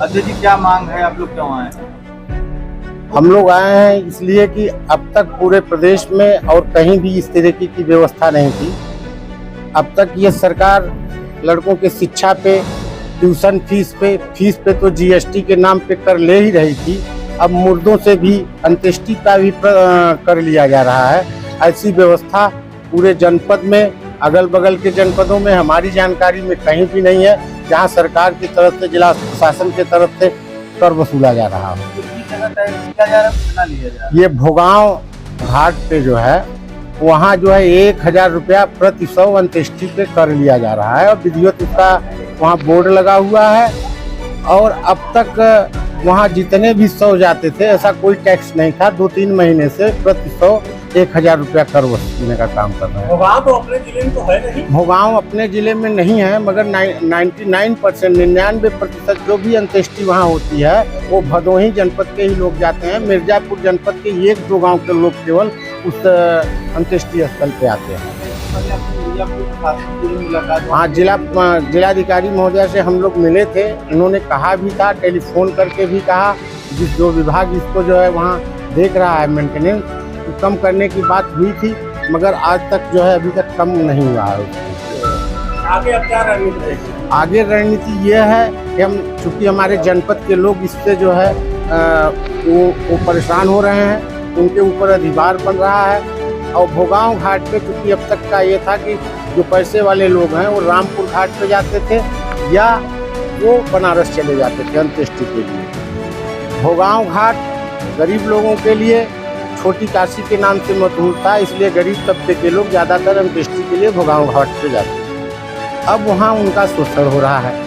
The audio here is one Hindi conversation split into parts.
अजय जी, क्या मांग है, आप लोग क्यों आए हैं? हम लोग आए हैं इसलिए कि अब तक पूरे प्रदेश में और कहीं भी इस तरीके की व्यवस्था नहीं थी। अब तक ये सरकार लड़कों के शिक्षा पे, ट्यूशन फीस पे तो जीएसटी के नाम पे कर ले ही रही थी। अब मुर्दों से भी अंत्येष्टि का भी कर लिया जा रहा है। ऐसी व्यवस्था पूरे जनपद में, अगल बगल के जनपदों में हमारी जानकारी में कहीं भी नहीं है, जहां सरकार की तरफ से, जिला प्रशासन की तरफ से कर वसूला जा रहा हो। ये भोगांव घाट पे जो है, वहाँ जो है 1000 रुपया प्रति 100 अंत्येष्टि पे कर लिया जा रहा है और विधिवत उसका वहाँ बोर्ड लगा हुआ है। और अब तक वहाँ जितने भी 100 जाते थे, ऐसा कोई टैक्स नहीं था। 2-3 महीने से प्रति 100 1000 रुपया कर वसूलने का काम कर रहे हैं। भोगांव अपने जिले में तो है नहीं। भोगांव अपने जिले में नहीं है, मगर 99% जो भी अंत्येष्टि वहाँ होती है वो भदोही जनपद के ही लोग जाते हैं। मिर्जापुर जनपद के 1-2 गांव के लोग केवल उस अंत्येष्टि स्थल पे आते हैं। हाँ, जिलाधिकारी महोदय से हम लोग मिले थे। उन्होंने कहा भी था, टेलीफोन करके भी कहा, जो विभाग इसको जो है वहाँ देख रहा है मेंटेनेंस, तो कम करने की बात हुई थी, मगर आज तक जो है अभी तक कम नहीं हुआ है। आगे अब क्या रणनीति है? आगे रणनीति ये है कि हम, चूँकि हमारे जनपद के लोग इससे जो है वो परेशान हो रहे हैं, उनके ऊपर अधिभार बन रहा है। और भोगांव घाट पे चूँकि अब तक का ये था कि जो पैसे वाले लोग हैं वो रामपुर घाट पे जाते थे या वो बनारस चले जाते थे अंत्येष्टि के लिए। भोगांव घाट गरीब लोगों के लिए छोटी काशी के नाम से मशहूर था, इसलिए गरीब तबके के लोग ज़्यादातर अंत्येष्टि के लिए भोगांव घाट पे जाते थे। अब वहाँ उनका शोषण हो रहा है।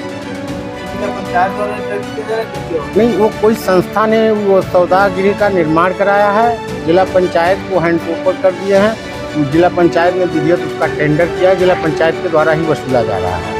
नहीं, वो कोई संस्था ने वो सौदागृह का निर्माण कराया है, जिला पंचायत को हैंड ओवर कर दिए हैं। जिला पंचायत ने विधिवत उसका टेंडर किया, जिला पंचायत के द्वारा ही वसूला जा रहा है।